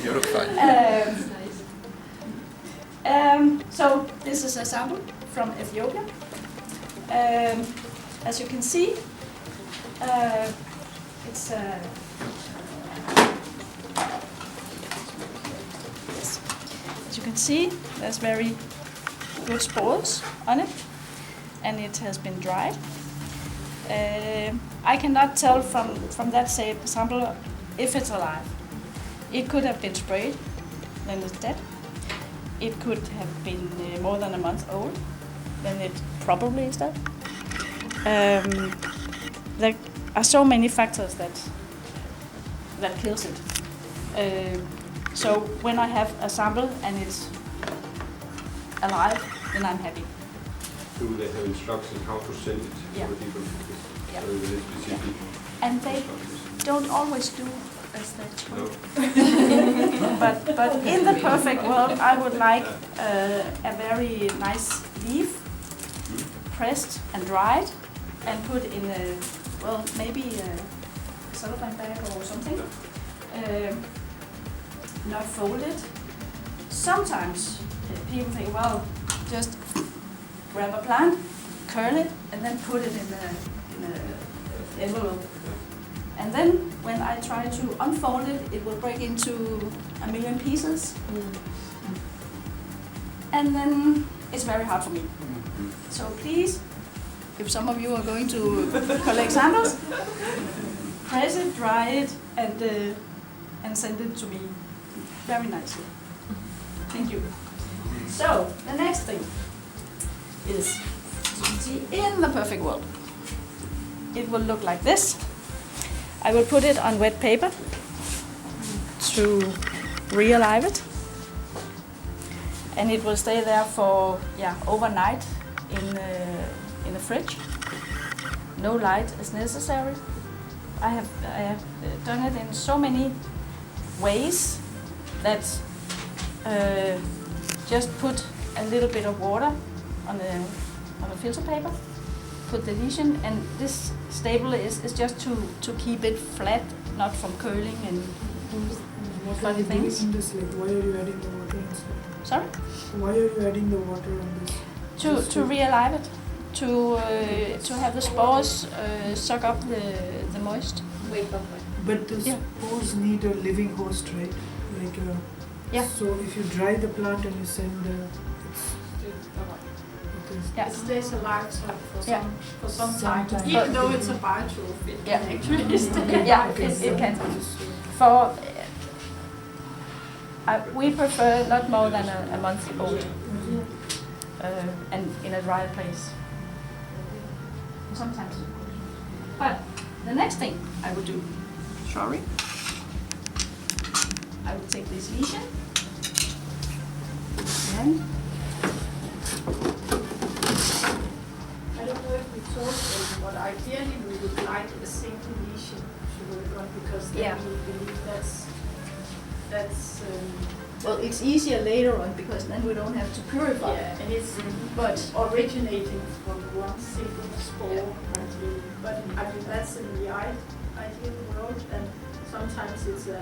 You look fine. So this is a sample from Ethiopia. As you can see, it's yes. As you can see, there's very good spores on it, and it has been dried. I cannot tell from that sample if it's alive. It could have been sprayed, then it's dead. It could have been more than a month old, then it probably is dead. There are so many factors that kills it. So when I have a sample and it's alive, then I'm happy. Do they have instructions how to send it Yeah. to people? Yeah. Very specific. And they don't always do as they're told. But in the perfect world, I would like a very nice leaf, pressed and dried, and put in a, well, maybe a cellophane bag or something. Not folded. Sometimes people think, well, just grab a plant, curl it, and then put it in a envelope. And then when I try to unfold it, it will break into a million pieces. And then it's very hard for me. So please, if some of you are going to collect samples, press it, dry it, and send it to me very nicely. Thank you. So the next thing is, as you can see, in the perfect world, it will look like this. I will put it on wet paper to re-alive it, and it will stay there for overnight in the fridge. No light is necessary. I have done it in so many ways that just put a little bit of water on a filter paper, put the lesion, and this staple is just to keep it flat, not from curling and funny things. This, like, why are you adding the water and stuff? Sorry? Why are you adding the water on this? To re-alive it, to have the spores suck up the moist. But the spores need a living host, right? Like, Yeah. So if you dry the plant and you send Yeah. It stays alive for some time. Sometime. Even though it's a biotroph, it Yeah. can actually stay. Yeah, Okay, it can. just, For we prefer not more than a month old, and in a dry place. Sometimes. But the next thing I would do, I would take this lesion and I don't know if we talked about, but ideally we would like a single lesion to work on, because then we believe that's well, it's easier later on because then we don't have to purify. yeah, and it's But originating from one single spore, ideally. But I mean that's in the ideal world, and sometimes it's a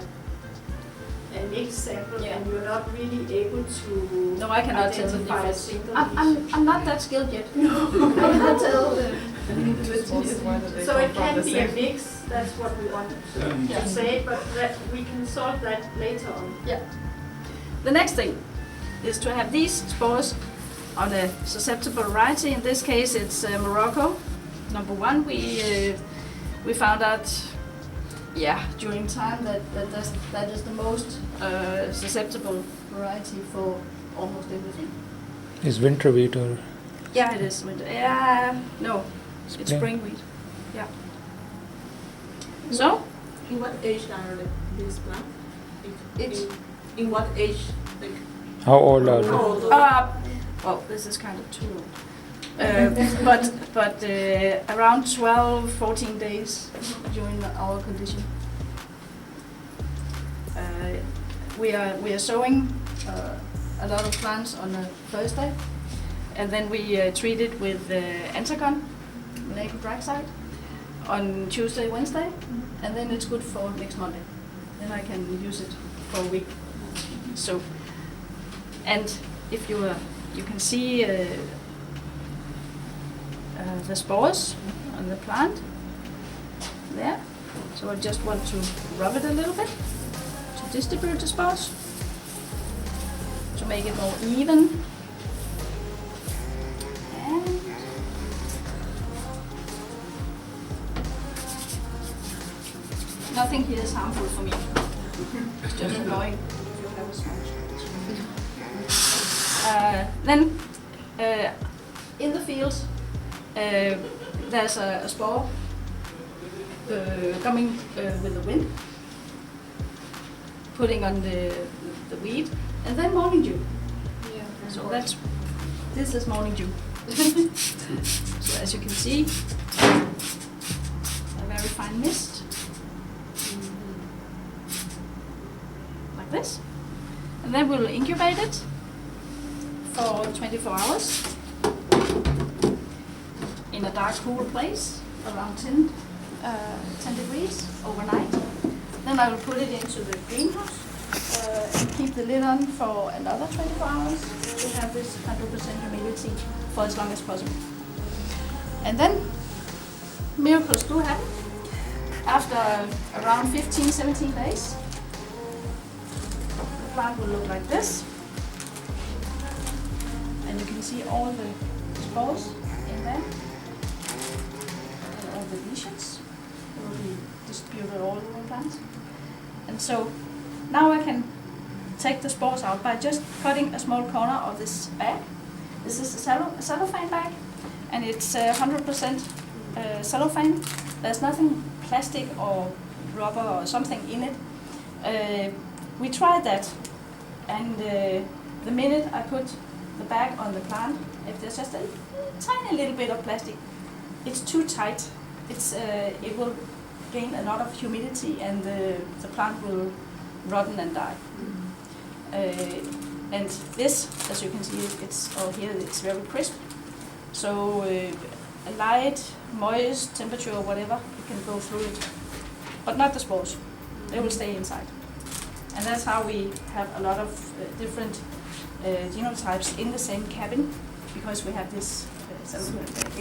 mixed sample, and you're not really able to no, I cannot tell the identify a difference. single lesion. I'm not that skilled yet. I cannot tell. So it can be a mix, that's what we want to say, but that we can solve that later on. Yeah. The next thing is to have these spores on a susceptible variety. In this case, it's Morocco. Number one, we found out, during time that is the most susceptible variety for almost everything. Is winter wheat or Yeah, it is winter. Yeah, no, it's spring wheat. Yeah. So In what age are these plants? it's In what age? Like, how old are they? how old? well, this is kind of too old. But around 12, 14 days during our condition. We are sowing a lot of plants on a Thursday, and then we treat it with Antagon, naked drag site, on Tuesday, Wednesday, and then it's good for next Monday. then I can use it for a week. So, and if you can see the spores on the plant there. So I just want to rub it a little bit to distribute the spores, to make it more even. And nothing here is harmful for me. It's just annoying if you have a sponge. Then in the field there's a spore coming with the wind, putting on the weed, and then morning dew. Yeah. So this is morning dew. So as you can see, a very fine mist, like this, and then we'll incubate it for 24 hours in a dark, cool place, around 10 degrees overnight. Then I will put it into the greenhouse and keep the lid on for another 24 hours to have this 100% humidity for as long as possible. And then miracles do happen. After around 15-17 days, the plant will look like this. And you can see all the spores in there. And all the lesions will be distributed all over the plant. And so now I can take the spores out by just cutting a small corner of this bag. This is a cellophane bag, and it's 100% cellophane. There's nothing plastic or rubber or something in it. We tried that, and the minute I put the bag on the plant, if there's just a tiny little bit of plastic, it's too tight. It will gain a lot of humidity, and the plant will rotten and die. And this, as you can see, it's very crisp. So a light, moist temperature or whatever, you can go through it. But not the spores. They will stay inside. And that's how we have a lot of different genotypes in the same cabin, because we have this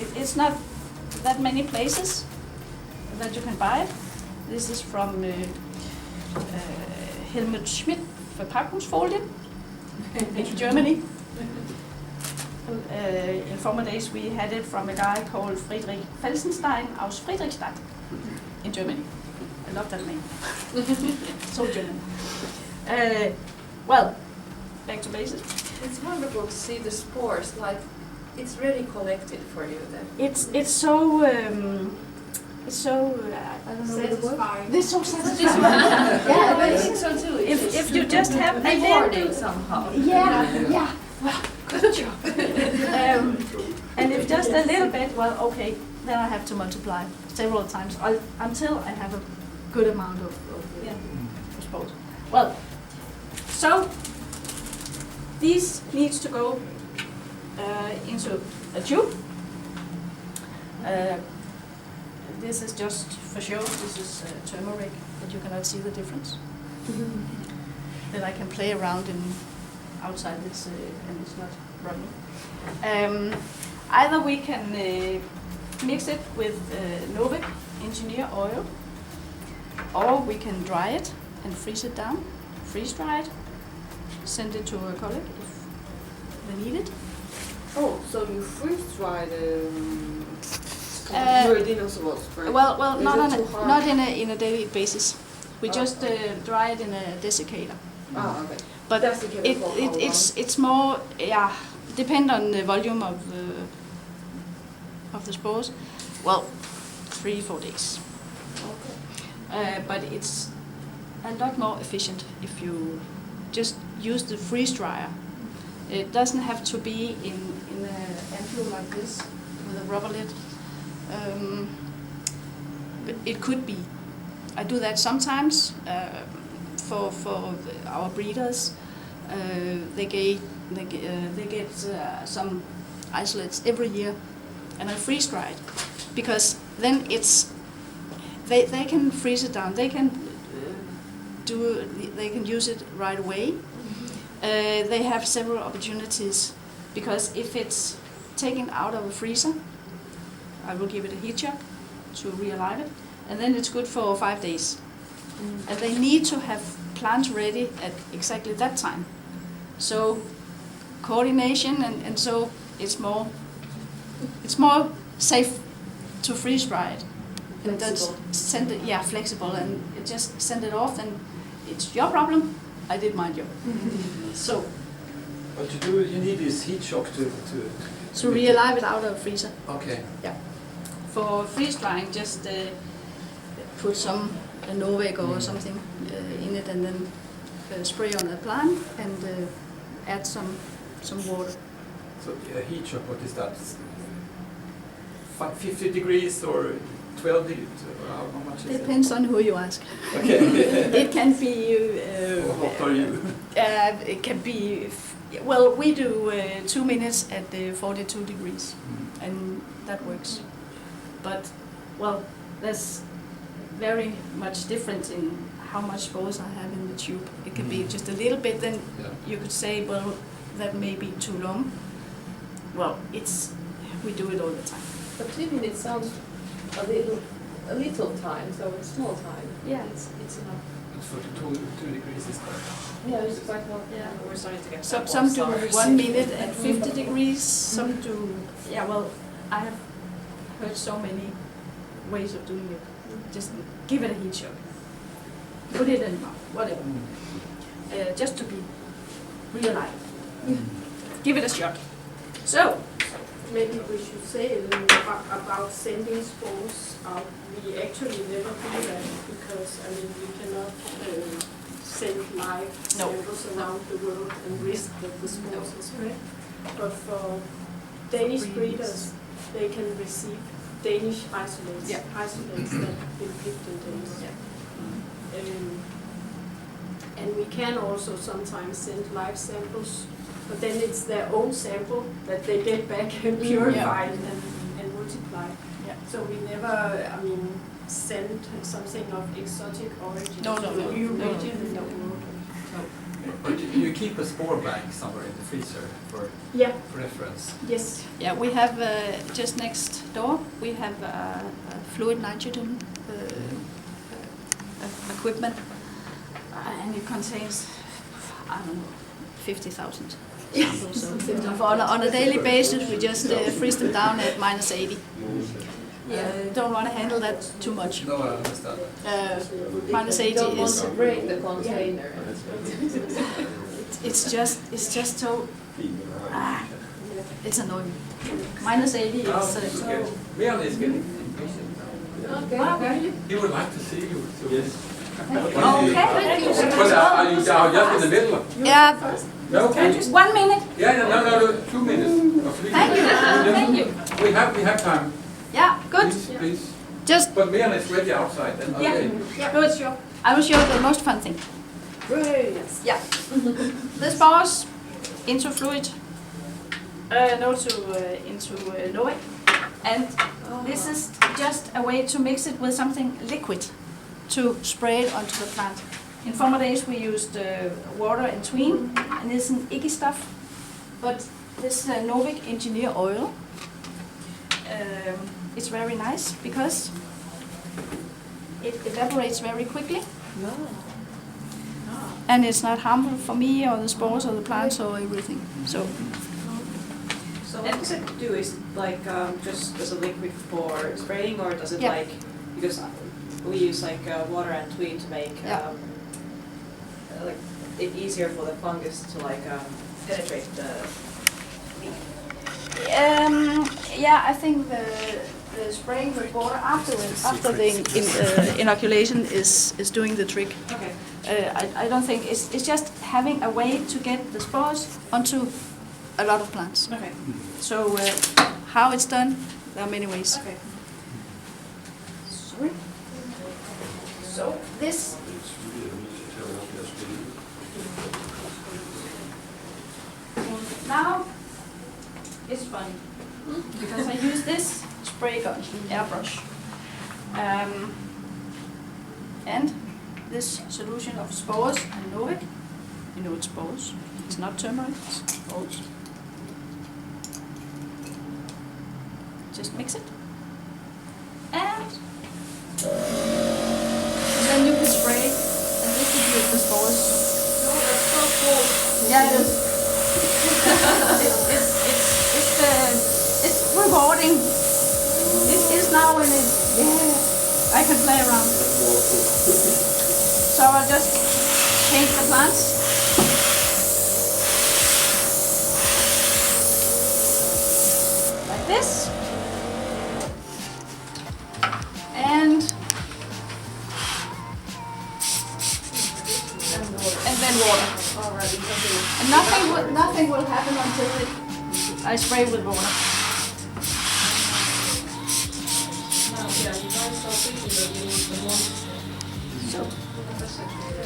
it's not that many places that you can buy it. This is from Helmut Schmidt Verpackungsfolien in Germany. In former days we had it from a guy called Friedrich Felsenstein aus Friedrichstadt in Germany. I love that name. So German. Well, back to basics. It's wonderful to see the spores, like it's really collected for you then. It's so I don't know the word. Satisfying. It's so satisfying. Yeah, I think so too. if you just have a rewarding little, somehow. yeah. Well, good job. And if just a little bit, well, okay, then I have to multiply several times until I have a good amount of spores. Well, so these needs to go into a tube. This is just for show. This is turmeric, but you cannot see the difference. Then I can play around outside this, and it's not running. Either we can mix it with Novik Engineer oil, or we can dry it and freeze it down, freeze dry it, send it to a colleague if they need it. Oh, so you freeze dry the your dinosaurs? Well, Is not it on too hard? not in a daily basis. We just dry it in a desiccator. Ah, okay. But Desiccator for how long? it's more depend on the volume of the spores. Well, 3-4 days. Okay. But it's a lot more efficient if you just use the freeze dryer. It doesn't have to be in an ampule like this with a rubber lid. But it could be. I do that sometimes for our breeders. They get some isolates every year, and I freeze dry it because then they can freeze it down. They can they can use it right away. They have several opportunities, because if it's taken out of a freezer, I will give it a heat shock to realive it, and then it's good for 5 days. And they need to have plants ready at exactly that time. So coordination, and so it's more safe to freeze dry it. And that's send it, flexible, and just send it off, and it's your problem. I did my job. So. But you need this heat shock to realive it out of the freezer. Okay. Yeah. For freeze drying, just put some Novec or something in it, and then spray on the plant, and add some water. So a heat shock, what is that? 50 degrees or 12 degrees? How much is it? Depends on who you ask. Okay. It can be. How hot are you? It can be. Well, we do 2 minutes at 42 degrees, and that works. But, well, there's very much difference in how much spores I have in the tube. It can be just a little bit, then you could say, well, that may be too long. Well, we do it all the time. But 2 minutes sounds a little time, so it's small time. Yeah. It's enough. It's 42 degrees is quite. Yeah, it's quite hot. Yeah, we're starting to get Some do 1 minute at 50 degrees, some do, well, I have heard so many ways of doing it. Just give it a heat shock. Put it in, whatever. Just to be realized. Give it a shot. So, maybe we should say a little about sending spores out. We actually never do that, because we cannot send live samples around the world and risk that the spores are spread. But for Danish breeders, they can receive Danish isolates, isolates that have been picked in Denmark. And we can also sometimes send live samples, but then it's their own sample that they get back and purified and multiply. So we never, send something of exotic origin to a new region in the world. But you keep a spore bank somewhere in the freezer for reference? Yes. Yeah, we have just next door, we have fluid nitrogen equipment, and it contains, 50,000 samples. So on a daily basis, we just freeze them down at -80. Don't want to handle that too much. No, I understand. -80 don't want is. to break the container. It's just so. It's annoying. -80 is. Leon is getting impatient now. Okay. He would like to see you. So. Yes. Okay. But are you just in the middle? Yeah. No. 1 minute. Yeah. No. 2 minutes. Thank you. Thank you. We have time. Yeah. Good. Please. Just. But Leon is ready outside. Then okay. Good. Sure. I will show you the most fun thing. Yes. Yeah. The spores into fluid. Into Novec. And this is just a way to mix it with something liquid to spray it onto the plant. In former days we used water and twine, and it's an icky stuff. But this Novec engineer oil, it's very nice because it evaporates very quickly. And it's not harmful for me or the spores or the plants or everything. So what does it do? Is it like just as a liquid for spraying, or does it because we use water and twine to make it easier for the fungus to penetrate the leaf? I think the spraying with water after the inoculation is doing the trick. Okay. I don't think it's just having a way to get the spores onto a lot of plants. Okay. So how it's done, there are many ways. Okay. Sorry. So this. Now it's funny because I use this spray gun, airbrush, and this solution of spores and Novik. You know it's spores. It's not turmeric, it's spores. Just mix it. And then you can spray and distribute the spores. No, that's so cool. Yeah, it is. It's rewarding. It is now when I can play around. So I'll just paint the plants. Like this. And then water. Already, okay. And nothing will happen until I spray with water. Yeah, you guys so quickly that you need the more. So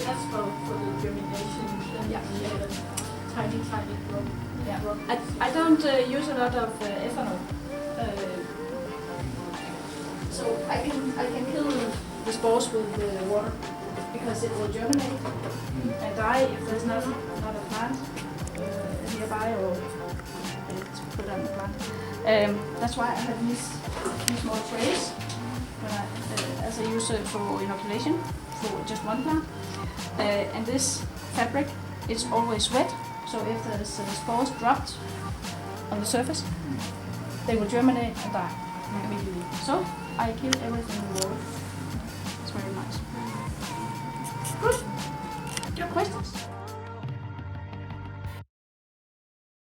That's for the germination. Yeah. Tiny growth. yeah, I don't use a lot of ethanol. So I can kill the spores with water because it will germinate and die if there's not a plant nearby or it's put on the plant. That's why I have these small trays when as I use it for inoculation for just one plant. And this fabric is always wet, so if there's spores dropped on the surface, they will germinate and die immediately. So I kill everything with water. It's very nice. Good.